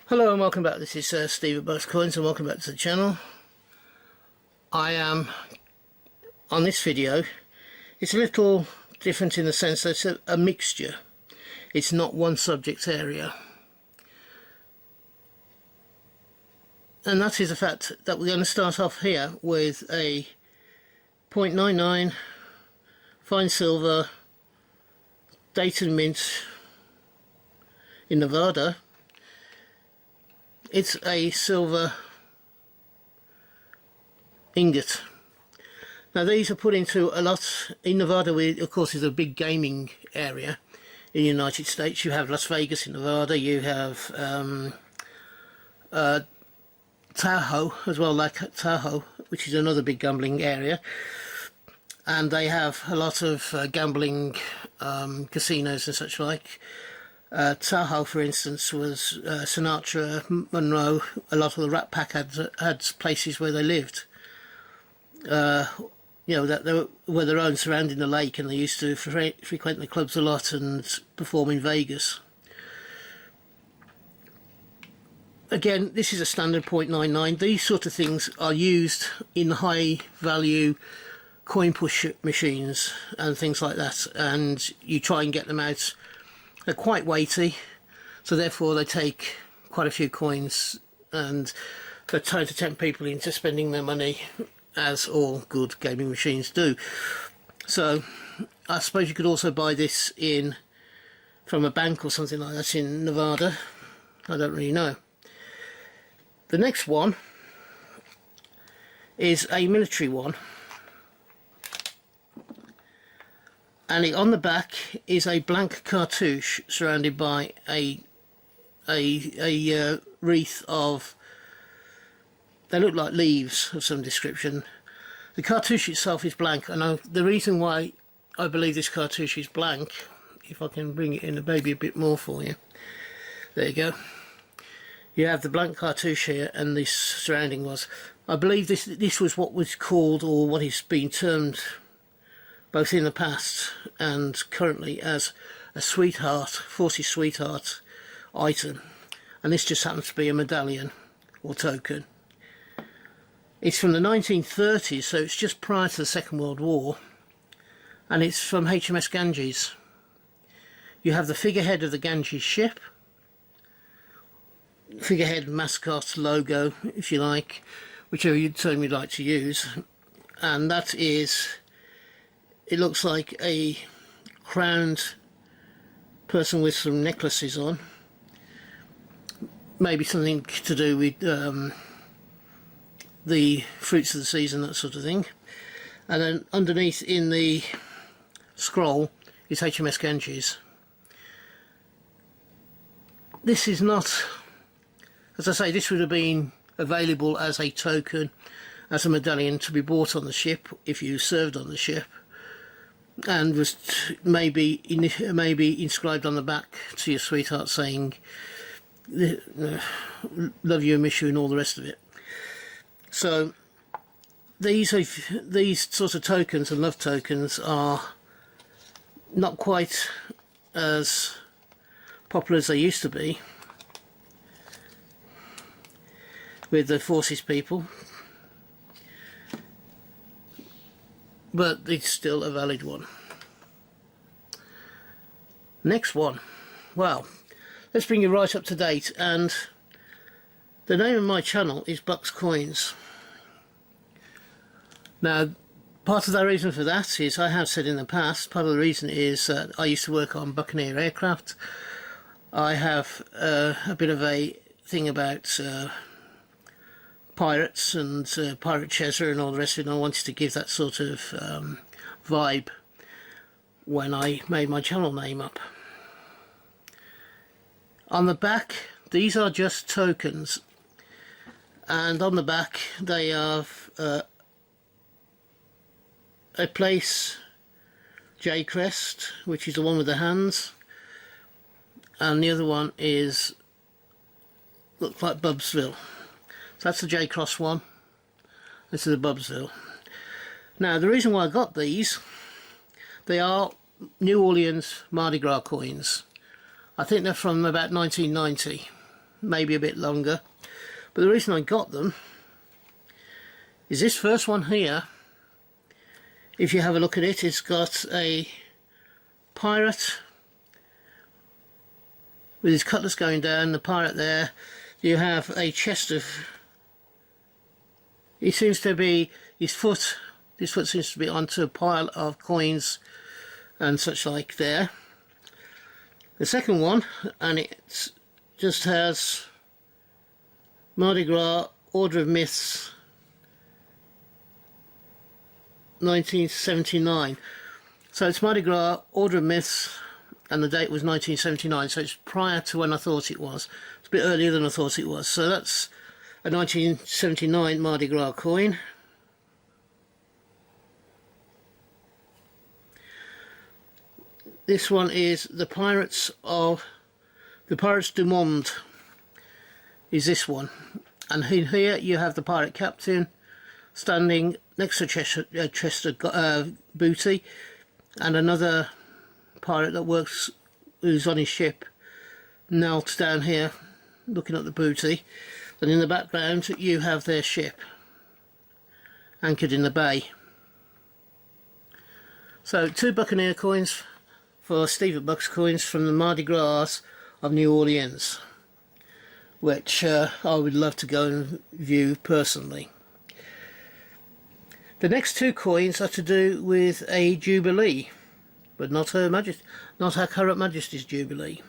Hello and welcome back. This is Steve at Bucs Coins and welcome back to the channel. I am on this video. It's a little different in the sense that it's a mixture. It's not one subject area. And that is the fact that we're going to start off here with a 0.99 fine silver dated mint in Nevada. It's a silver ingot. Now these are put into a lot in Nevada. Of course, is a big gaming area in the United States. You have Las Vegas in Nevada. You have Tahoe as well, like Tahoe, which is another big gambling area. And they have a lot of gambling casinos and such like. Tahoe, for instance, was Sinatra, Monroe. A lot of the Rat Pack had places where they lived. You know, that they were their own surrounding the lake, and they used to frequent the clubs a lot and perform in Vegas. Again, this is a standard 0.99. These sort of things are used in high value coin push machines and things like that, and you try and get them out. They're quite weighty, so therefore they take quite a few coins, and they're trying to tempt people into spending their money, as all good gaming machines do. So I suppose you could also buy this from a bank or something like that in Nevada. I don't really know. The next one is a military one. And on the back is a blank cartouche surrounded by a wreath of, they look like leaves of some description. The cartouche itself is blank, and the reason why I believe this cartouche is blank, if I can bring it in maybe a bit more for you. There you go. You have the blank cartouche here, and this surrounding was, I believe this was what was called, or what is being termed, both in the past and currently, as a sweetheart, Forces sweetheart item, and this just happens to be a medallion or token. It's from the 1930s, so it's just prior to the Second World War, and it's from HMS Ganges. You have the figurehead of the Ganges ship, figurehead, mascot, logo, if you like, whichever term you'd like to use, and that is, it looks like a crowned person with some necklaces on, maybe something to do with the fruits of the season, that sort of thing. And then underneath in the scroll is HMS Ganges. This is not, as I say, this would have been available as a token, as a medallion to be bought on the ship if you served on the ship, and was maybe inscribed on the back to your sweetheart saying love you and miss you and all the rest of it. So these sort of tokens and love tokens are not quite as popular as they used to be with the Forces people, but it's still a valid one. Next one, well, let's bring you right up to date, and the name of my channel is Bucs Coins. Now, part of the reason for that is, I have said in the past, part of the reason is that I used to work on Buccaneer aircraft. I have a bit of a thing about pirates and pirate Cheshire and all the rest of it, and I wanted to give that sort of vibe when I made my channel name up. On the back, these are just tokens, and on the back they have a place J crest, which is the one with the hands, and the other one is, looks like Bubsville. So that's the J Cross one. This is the Bubsville. Now the reason why I got these, they are New Orleans Mardi Gras coins. I think they're from about 1990. maybe a bit longer. But the reason I got them is this first one here. If you have a look at it, it's got a pirate with his cutlass going down, the pirate there. You have a chest of, he seems to be, his foot seems to be onto a pile of coins and such like there. The second one, and it just has Mardi Gras, Order of Myths, 1979. So it's Mardi Gras, Order of Myths, and the date was 1979, so it's prior to when I thought it was. It's a bit earlier than I thought it was. So that's a 1979 Mardi Gras coin. This one is the Pirates du Monde, is this one. And in here you have the pirate captain standing next to Chester booty, and another pirate that works, who's on his ship, knelt down here looking at the booty. And in the background you have their ship anchored in the bay. So 2 Buccaneer coins for Steve at Bucs Coins from the Mardi Gras of New Orleans, which I would love to go and view personally. The next 2 coins are to do with a jubilee, but not Her Majesty, not Her Current Majesty's Jubilee.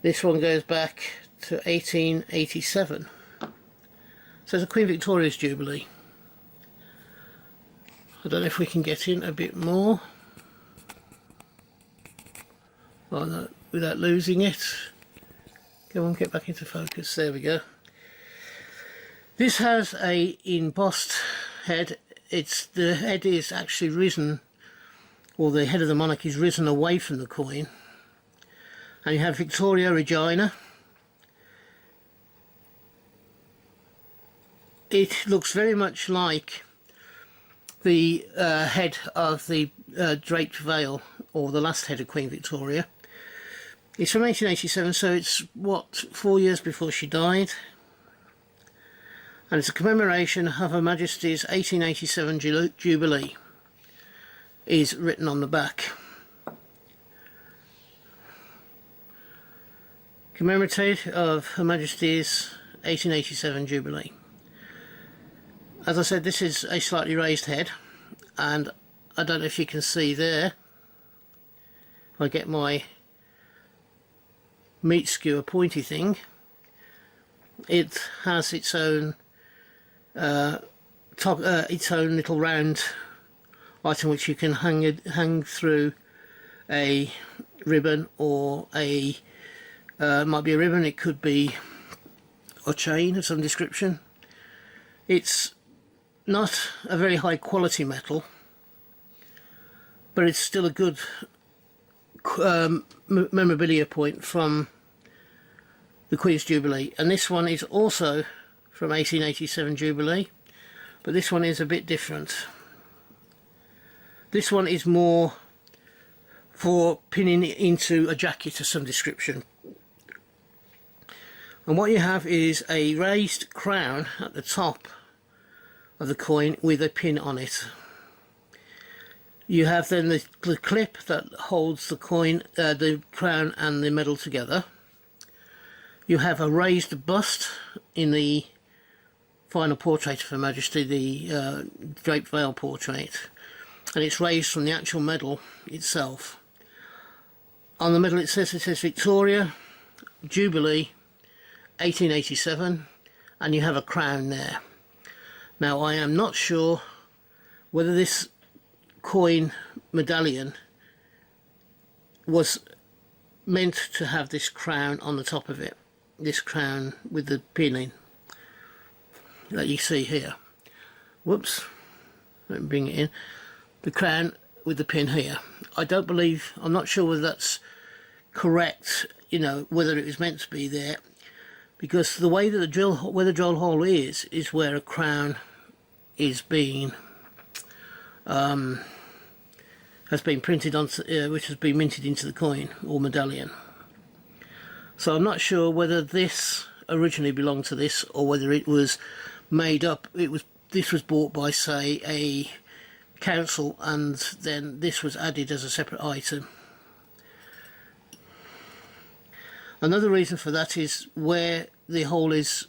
This one goes back to 1887. So it's a Queen Victoria's Jubilee. I don't know if we can get in a bit more. Oh, no, without losing it. Come on, get back into focus. There we go. This has a embossed head. The head is actually risen, or the head of the monarch is risen away from the coin. And you have Victoria Regina. It looks very much like the head of the draped veil, or the last head of Queen Victoria. It's from 1887, so it's, what, 4 years before she died. And it's a commemoration of Her Majesty's 1887 Jubilee, is written on the back. Commemorative of Her Majesty's 1887 Jubilee. As I said, this is a slightly raised head, and I don't know if you can see there, if I get my meat skewer pointy thing, it has its own little round item which you can hang through a ribbon, or a might be a ribbon, it could be a chain of some description. It's not a very high quality metal, but it's still a good memorabilia point from the Queen's Jubilee. And this one is also from 1887 Jubilee, but this one is a bit different. This one is more for pinning it into a jacket of some description. And what you have is a raised crown at the top of the coin with a pin on it. You have then the clip that holds the coin, the crown and the medal together. You have a raised bust in the final portrait of Her Majesty, the draped veil portrait, and it's raised from the actual medal itself. On the medal it says Victoria, Jubilee, 1887, and you have a crown there. Now I am not sure whether this coin medallion was meant to have this crown on the top of it, this crown with the pinning that you see here. Whoops, let me bring it in. The crown with the pin here. I'm not sure whether that's correct, you know, whether it was meant to be there, because the way that where the drill hole is where a crown is being has been printed on, which has been minted into the coin or medallion. So I'm not sure whether this originally belonged to this or whether it was made up. This was bought by, say, a council, and then this was added as a separate item. Another reason for that is where the hole is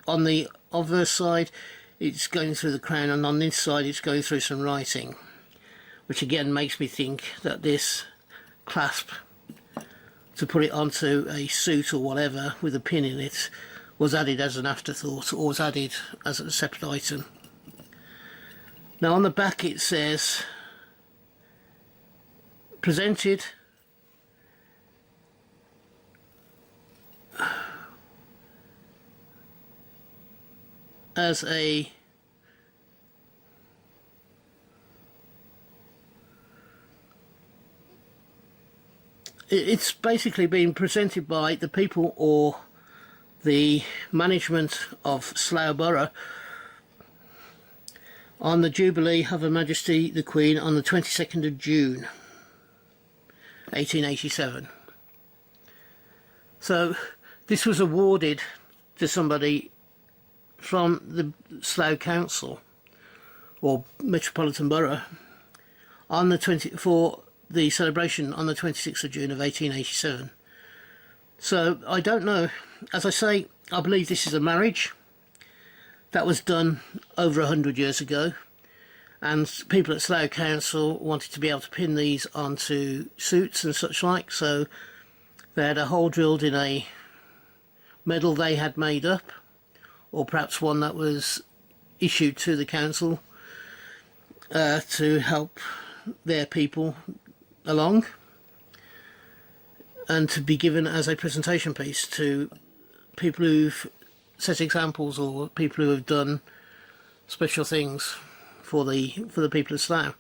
on the obverse side, it's going through the crown, and on this side it's going through some writing, which again makes me think that this clasp to put it onto a suit or whatever with a pin in it was added as an afterthought, or was added as a separate item. Now on the back it says presented as a it's basically being presented by the people or the management of Slough Borough on the Jubilee of Her Majesty the Queen on the 22nd of June 1887. So this was awarded to somebody from the Slough Council or Metropolitan Borough on the for the celebration on the 26th of June of 1887. So I don't know. As I say, I believe this is a marriage that was done over 100 years ago, and people at Slough Council wanted to be able to pin these onto suits and such like, so they had a hole drilled in a medal they had made up, or perhaps one that was issued to the council to help their people along, and to be given as a presentation piece to people who've set examples or people who have done special things for the people of Slough.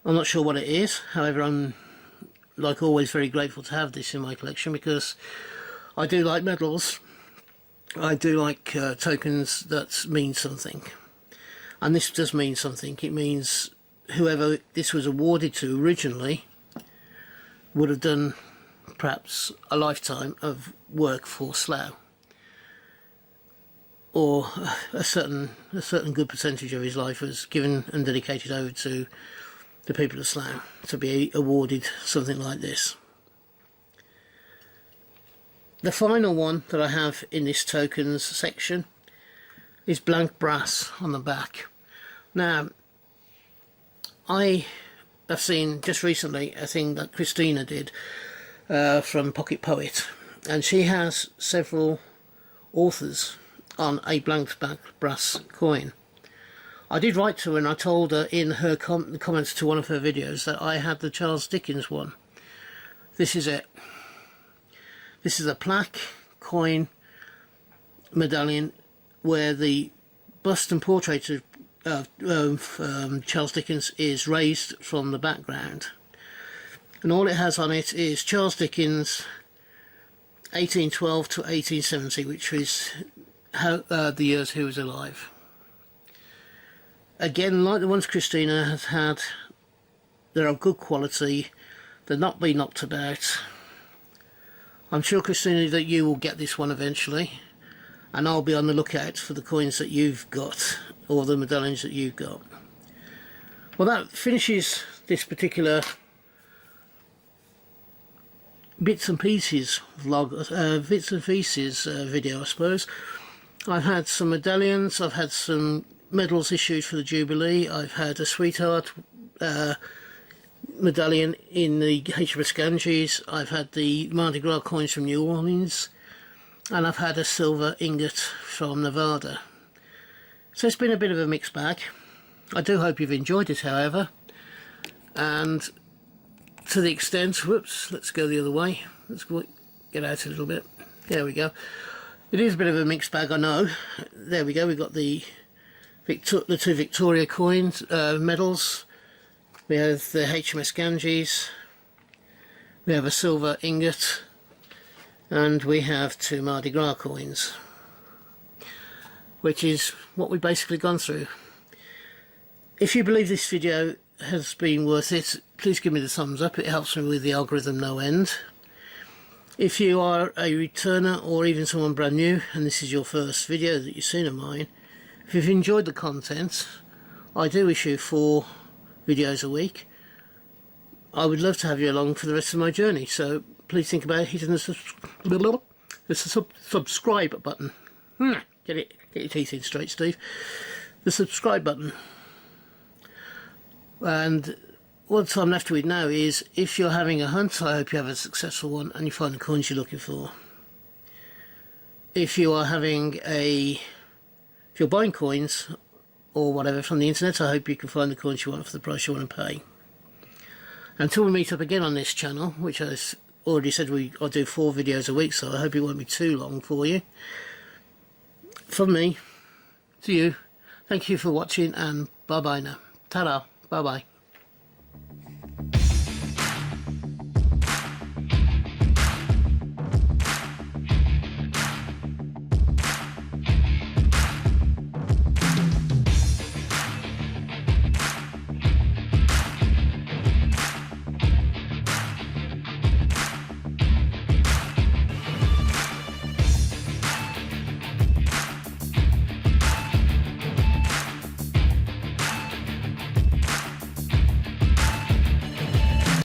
I'm not sure what it is, however I'm, like always, very grateful to have this in my collection, because I do like medals, I do like tokens that mean something, and this does mean something. It means whoever this was awarded to originally would have done perhaps a lifetime of work for Slough, or a certain good percentage of his life was given and dedicated over to the people of Slough to be awarded something like this. The final one that I have in this tokens section is blank brass on the back. Now, I have seen just recently a thing that Christina did from Pocket Poet, and she has several authors on a blank back brass coin. I did write to her and I told her in her the comments to one of her videos that I had the Charles Dickens one. This is it. This is a plaque, coin, medallion where the bust and portrait of Charles Dickens is raised from the background, and all it has on it is Charles Dickens 1812 to 1870, which is the years he was alive. Again, like the ones Christina has had, they're of good quality, they're not being knocked about. I'm sure, Christina, that you will get this one eventually, and I'll be on the lookout for the coins that you've got, or the medallions that you've got. Well, that finishes this particular bits and pieces vlog, bits and pieces video, I suppose. I've had some medallions, I've had some medals issued for the Jubilee, I've had a sweetheart medallion in the HMS Ganges, I've had the Mardi Gras coins from New Orleans, and I've had a silver ingot from Nevada. So it's been a bit of a mixed bag. I do hope you've enjoyed it, however, and to the extent, whoops, let's go the other way, let's get out a little bit, there we go. It is a bit of a mixed bag, I know. There we go, we've got the two Victoria coins, medals, we have the HMS Ganges, we have a silver ingot, and we have two Mardi Gras coins, which is what we've basically gone through. If you believe this video has been worth it, please give me the thumbs up, it helps me with the algorithm no end. If you are a returner or even someone brand new and this is your first video that you've seen of mine, if you've enjoyed the content, I do issue 4 videos a week. I would love to have you along for the rest of my journey, so please think about hitting the subscribe button. Get your teeth in straight, Steve. The subscribe button. And what I'm left with now is, if you're having a hunt, I hope you have a successful one and you find the coins you're looking for. If you are if you're buying coins or whatever from the internet, I hope you can find the coins you want for the price you want to pay. Until we meet up again on this channel, which I already said I'll do 4 videos a week, so I hope it won't be too long for you. From me to you, thank you for watching, and bye bye now. Ta-da, bye bye.